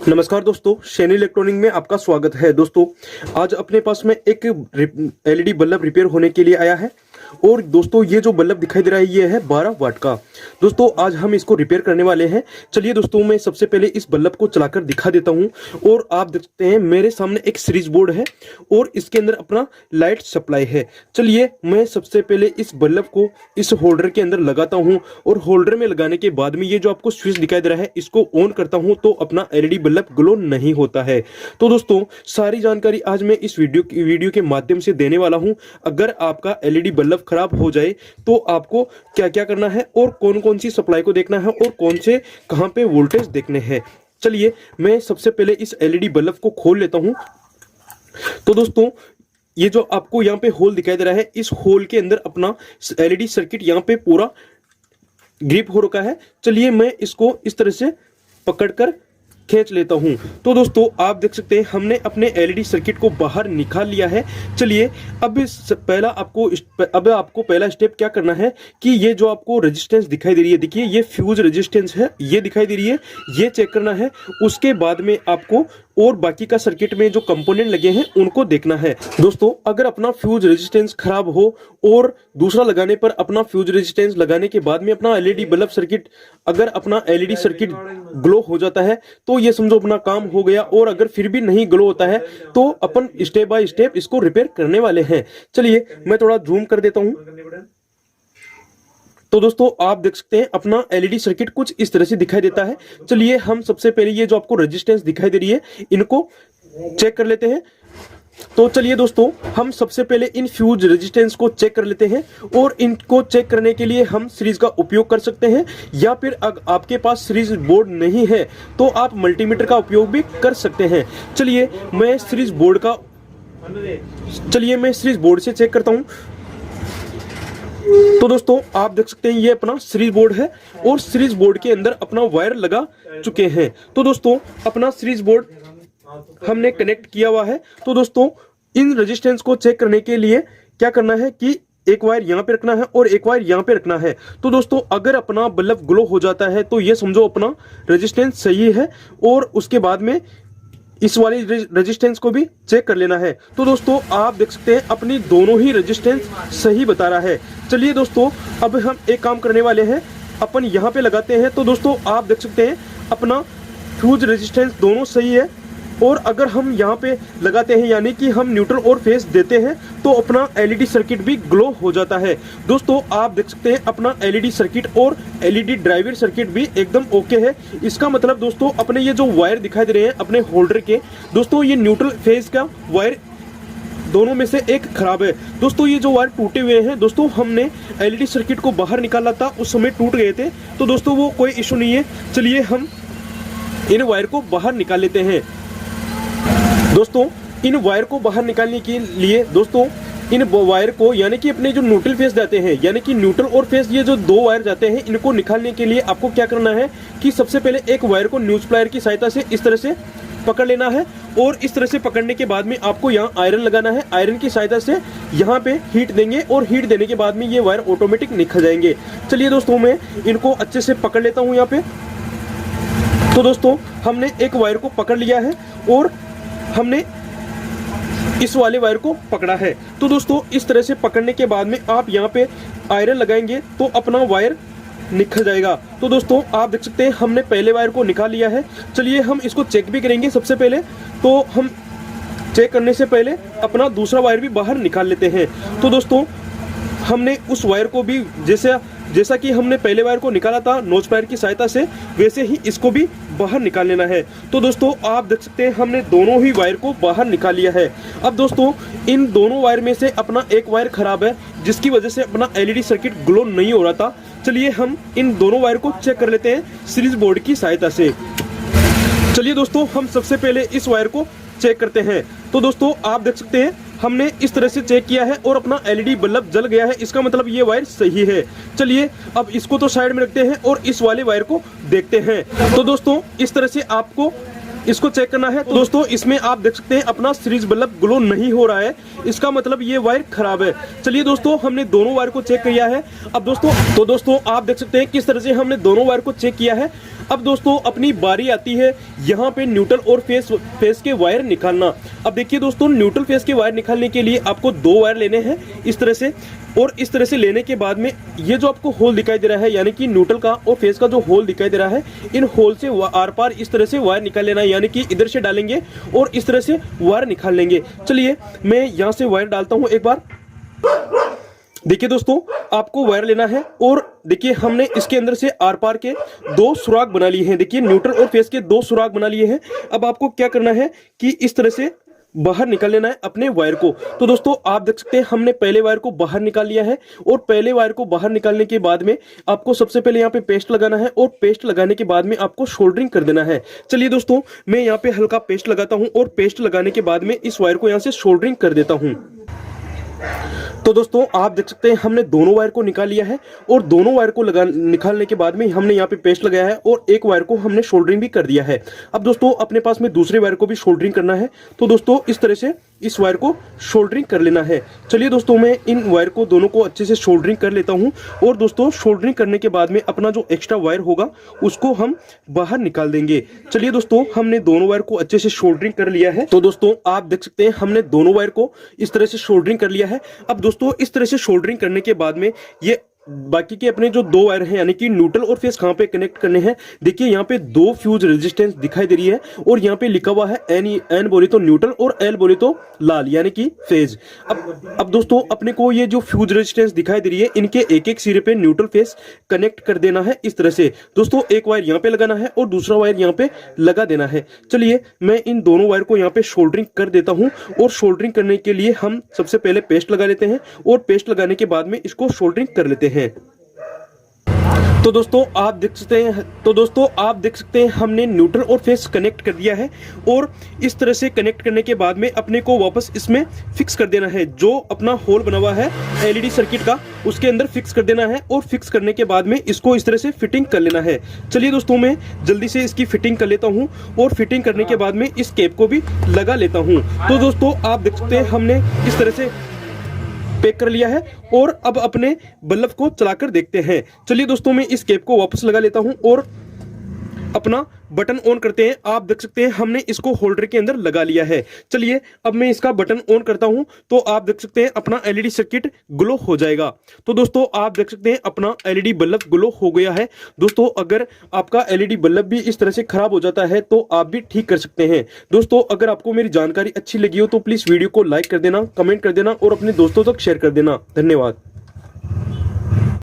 नमस्कार दोस्तों, सैनी इलेक्ट्रॉनिक में आपका स्वागत है। दोस्तों आज अपने पास में एक एलईडी बल्ब रिपेयर होने के लिए आया है और दोस्तों ये जो बल्ब दिखाई दे रहा है ये है 12 वाट का। दोस्तों आज हम इसको रिपेयर करने वाले हैं। चलिए दोस्तों मैं सबसे पहले इस बल्ब को चलाकर दिखा देता हूं और आप देखते हैं मेरे सामने एक सीरीज बोर्ड है और इसके अंदर अपना लाइट सप्लाई है। चलिए मैं सबसे पहले इस बल्ब को इस होल्डर के अंदर लगाता हूं और होल्डर में लगाने के बाद में ये जो आपको स्विच दिखाई दे रहा है इसको ऑन करता हूं तो अपना एलईडी बल्ब ग्लो नहीं होता है। तो दोस्तों सारी जानकारी आज मैं इस वीडियो के माध्यम से देने वाला हूं। अगर आपका एलईडी बल्ब खराब हो जाए तो आपको क्या क्या करना है और कौन कौन सी सप्लाई को देखना है और कौन से कहां पे वोल्टेज देखने हैं। चलिए मैं सबसे पहले इस एलईडी बल्ब को खोल लेता हूं। तो दोस्तों ये जो आपको यहाँ पे होल दिखाई दे रहा है इस होल के अंदर अपना एलईडी सर्किट यहाँ पे पूरा ग्रिप हो रखा है। चलिए मैं इसको इस तरह से पकड़कर खींच लेता हूं। तो दोस्तों आप देख सकते हैं हमने अपने एलईडी सर्किट को बाहर निकाल लिया है। चलिए अब आपको पहला स्टेप क्या करना है कि ये जो आपको रेजिस्टेंस दिखाई दे रही है, देखिए ये फ्यूज रेजिस्टेंस है, ये दिखाई दे रही है, ये चेक करना है। उसके बाद में आपको और बाकी का सर्किट में जो कंपोनेंट लगे हैं उनको देखना है। दोस्तों अगर अपना फ्यूज रेजिस्टेंस खराब हो और दूसरा लगाने पर अपना फ्यूज रेजिस्टेंस लगाने के बाद में अपना एलईडी बल्ब सर्किट अगर अपना एलईडी सर्किट ग्लो हो जाता है तो ये समझो अपना काम हो गया। और अगर फिर भी नहीं ग्लो होता है तो अपन स्टेप बाय स्टेप इसको रिपेयर करने वाले हैं। चलिए मैं थोड़ा जूम कर देता हूं। तो दोस्तों आप देख सकते हैं अपना एलईडी सर्किट कुछ इस तरह से दिखाई देता है। चलिए हम सबसे पहले ये जो आपको रेजिस्टेंस दिखाई दे रही है इनको चेक कर लेते हैं। तो चलिए दोस्तों हम सबसे पहले इन फ्यूज रेजिस्टेंस को चेक कर लेते हैं और इनको चेक करने के लिए हम सीरीज का उपयोग कर सकते हैं या फिर अगर आपके पास सीरीज बोर्ड नहीं है तो आप मल्टीमीटर का उपयोग भी कर सकते हैं। चलिए मैं सीरीज बोर्ड से चेक करता हूं। तो दोस्तों आप देख सकते हैं ये अपना सीरीज बोर्ड है और सीरीज बोर्ड के अंदर अपना वायर लगा चुके हैं। तो दोस्तों अपना सीरीज बोर्ड हमने कनेक्ट किया हुआ है। तो दोस्तों इन रेजिस्टेंस को चेक करने के लिए क्या करना है कि एक वायर यहाँ पे रखना है और एक वायर यहाँ पे रखना है। तो दोस्तों अगर अपना बल्ब ग्लो हो जाता है तो ये समझो अपना रेजिस्टेंस सही है और उसके बाद में इस वाली रेजिस्टेंस को भी चेक कर लेना है। तो दोस्तों आप देख सकते हैं अपनी दोनों ही रेजिस्टेंस सही बता रहा है। चलिए दोस्तों अब हम एक काम करने वाले हैं, अपन यहाँ पे लगाते हैं। तो दोस्तों आप देख सकते हैं अपना फ्यूज रेजिस्टेंस दोनों सही है और अगर हम यहाँ पे लगाते हैं यानी कि हम न्यूट्रल और फेस देते हैं तो अपना एलईडी सर्किट भी ग्लो हो जाता है। दोस्तों आप देख सकते हैं अपना एलईडी सर्किट और एलईडी ड्राइवर सर्किट भी एकदम ओके है। इसका मतलब दोस्तों अपने ये जो वायर दिखाई दे रहे हैं अपने होल्डर के, दोस्तों ये न्यूट्रल फेस का वायर दोनों में से एक खराब है। दोस्तों ये जो वायर टूटे हुए हैं, दोस्तों हमने एलईडी सर्किट को बाहर निकाला था उस समय टूट गए थे। तो दोस्तों वो कोई इशू नहीं है। चलिए हम इन वायर को बाहर निकाल लेते हैं। दोस्तों इन वायर को बाहर निकालने के लिए दोस्तों इन वायर को यानी कि अपने जो न्यूट्रल फेस जाते हैं यानी कि न्यूट्रल और फेस ये जो दो वायर जाते हैं इनको निकालने के लिए आपको क्या करना है कि सबसे पहले एक वायर को न्यूज प्लायर की सहायता से इस तरह से पकड़ लेना है और इस तरह से पकड़ने के बाद में आपको यहाँ आयरन लगाना है। आयरन की सहायता से यहाँ पे हीट देंगे और हीट देने के बाद में ये वायर ऑटोमेटिक निकल जाएंगे। चलिए दोस्तों मैं इनको अच्छे से पकड़ लेता हूँ यहाँ पे। तो दोस्तों हमने एक वायर को पकड़ लिया है और हमने इस वाले वायर को पकड़ा है। तो दोस्तों इस तरह से पकड़ने के बाद में आप यहाँ पे आयरन लगाएंगे तो अपना वायर निकल जाएगा। तो दोस्तों आप देख सकते हैं हमने पहले वायर को निकाल लिया है। चलिए हम इसको चेक भी करेंगे। सबसे पहले तो हम चेक करने से पहले अपना दूसरा वायर भी बाहर निकाल लेते हैं। तो दोस्तों हमने उस वायर को भी जैसा कि हमने पहले वायर को निकाला था नोज प्लायर की सहायता से वैसे ही इसको भी बाहर निकाल लेना है। तो दोस्तों आप देख सकते हैं हमने दोनों ही वायर को बाहर निकाल लिया है। अब दोस्तों इन दोनों वायर में से अपना एक वायर खराब है जिसकी वजह से अपना एलईडी सर्किट ग्लो नहीं हो रहा था। चलिए हम इन दोनों वायर को चेक कर लेते हैं सीरीज बोर्ड की सहायता से। चलिए दोस्तों हम सबसे पहले इस वायर को चेक करते हैं। तो दोस्तों आप देख सकते हैं हमने इस तरह से चेक किया है और अपना एलईडी बल्ब जल गया है, इसका मतलब ये वायर सही है। चलिए अब इसको तो साइड में रखते हैं और इस वाले वायर को देखते हैं। तो दोस्तों इस तरह से आपको इसको चेक करना है। तो दोस्तों इसमें आप देख सकते हैं अपना सीरीज बल्ब ग्लो नहीं हो रहा है, इसका मतलब ये वायर खराब है। चलिए दोस्तों हमने दोनों वायर को चेक किया है। अब दोस्तों आप देख सकते हैं किस तरह से हमने दोनों वायर को चेक किया है। अब दोस्तों अपनी बारी आती है यहाँ पे न्यूट्रल और फेस के वायर निकालना। अब देखिए दोस्तों, न्यूट्रल फेस के वायर निकालने के लिए आपको 2 वायर लेने हैं इस तरह से, और इस तरह से लेने के बाद में ये जो आपको होल दिखाई दे रहा है, यानी कि न्यूट्रल का और फेस का जो होल दिखाई दे रहा है, इन होल से आर पार इस तरह से वायर निकाल लेना है, यानी कि इधर से डालेंगे और इस तरह से वायर निकाल लेंगे। चलिए मैं यहाँ से वायर डालता हूँ एक बार। देखिए दोस्तों, आपको वायर लेना है और देखिए हमने इसके अंदर से आर पार के 2 सुराग बना लिए हैं। देखिए न्यूट्रल और फेस के 2 सुराग बना लिए हैं। अब आपको क्या करना है कि इस तरह से बाहर निकाल लेना है अपने वायर को। तो दोस्तों आप देख सकते हैं हमने पहले वायर को बाहर निकाल लिया है, और पहले वायर को बाहर निकालने के बाद में आपको सबसे पहले यहाँ पे पेस्ट लगाना है, और पेस्ट लगाने के बाद में आपको सोल्डरिंग कर देना है। चलिए दोस्तों, मैं यहाँ पे हल्का पेस्ट लगाता हूँ, और पेस्ट लगाने के बाद में इस वायर को यहाँ से सोल्डरिंग कर देता हूँ। तो दोस्तों आप देख सकते हैं हमने दोनों वायर को निकाल लिया है, और दोनों वायर को निकालने के बाद में हमने यहाँ पे पेस्ट लगाया है, और एक वायर को हमने सोल्डरिंग भी कर दिया है। अब दोस्तों अपने पास में दूसरे वायर को भी सोल्डरिंग करना है। तो दोस्तों इस तरह से इस वायर को सोल्डरिंग कर लेना है। चलिए दोस्तों मैं इन वायर को दोनों को अच्छे से सोल्डरिंग कर लेता हूं, और दोस्तों सोल्डरिंग करने के बाद में अपना जो एक्स्ट्रा वायर होगा उसको हम बाहर निकाल देंगे। चलिए दोस्तों हमने दोनों वायर को अच्छे से सोल्डरिंग कर लिया है। तो दोस्तों आप देख सकते हैं हमने दोनों वायर को इस तरह से सोल्डरिंग कर लिया है। अब दोस्तों इस तरह से सोल्डरिंग करने के बाद में ये बाकी के अपने जो 2 वायर हैं, यानी कि न्यूट्रल और फेस कहां पे कनेक्ट करने हैं, देखिए यहाँ पे 2 फ्यूज रेजिस्टेंस दिखाई दे रही है, और यहाँ पे लिखा हुआ है एन बोले तो न्यूट्रल और एल बोले तो लाल, यानी कि फेज। अब दोस्तों अपने को ये जो फ्यूज रेजिस्टेंस दिखाई दे रही है, इनके एक एक सिरे पे न्यूट्रल फेस कनेक्ट कर देना है इस तरह से। दोस्तों एक वायर यहाँ पे लगाना है और दूसरा वायर यहाँ पे लगा देना है। चलिए मैं इन दोनों वायर को यहाँ पे सोल्डरिंग कर देता हूँ, और सोल्डरिंग करने के लिए हम सबसे पहले पेस्ट लगा लेते हैं, और पेस्ट लगाने के बाद में इसको सोल्डरिंग कर लेते हैं। तो दोस्तों आप देख सकते हैं हमने न्यूट्रल और फेस कनेक्ट कर दिया है, और इस तरह से कनेक्ट करने के बाद में अपने को वापस इसमें फिक्स कर देना है। जो अपना होल बना हुआ है एलईडी सर्किट का, उसके अंदर फिक्स कर देना है, और फिक्स करने के बाद में इसको इस तरह से फिटिंग कर लेना है। चलिए दोस्तों मैं जल्दी से इसकी फिटिंग कर लेता हूं, और फिटिंग करने के बाद में इस कैप को भी लगा लेता हूं। तो दोस्तों आप देख सकते हैं हमने इस तरह से पैक कर लिया है, और अब अपने बल्ब को चलाकर देखते हैं। चलिए दोस्तों मैं इस कैप को वापस लगा लेता हूं, और अपना बटन ऑन करते हैं। आप देख सकते हैं हमने इसको होल्डर के अंदर लगा लिया है। चलिए अब मैं इसका बटन ऑन करता हूं, तो आप देख सकते हैं अपना एलईडी सर्किट ग्लो हो जाएगा। तो दोस्तों आप देख सकते हैं अपना एलईडी बल्ब ग्लो हो गया है। दोस्तों अगर आपका एलईडी बल्ब भी इस तरह से खराब हो जाता है तो आप भी ठीक कर सकते हैं। दोस्तों अगर आपको मेरी जानकारी अच्छी लगी हो तो प्लीज वीडियो को लाइक कर देना, कमेंट कर देना, और अपने दोस्तों तक शेयर कर देना। धन्यवाद।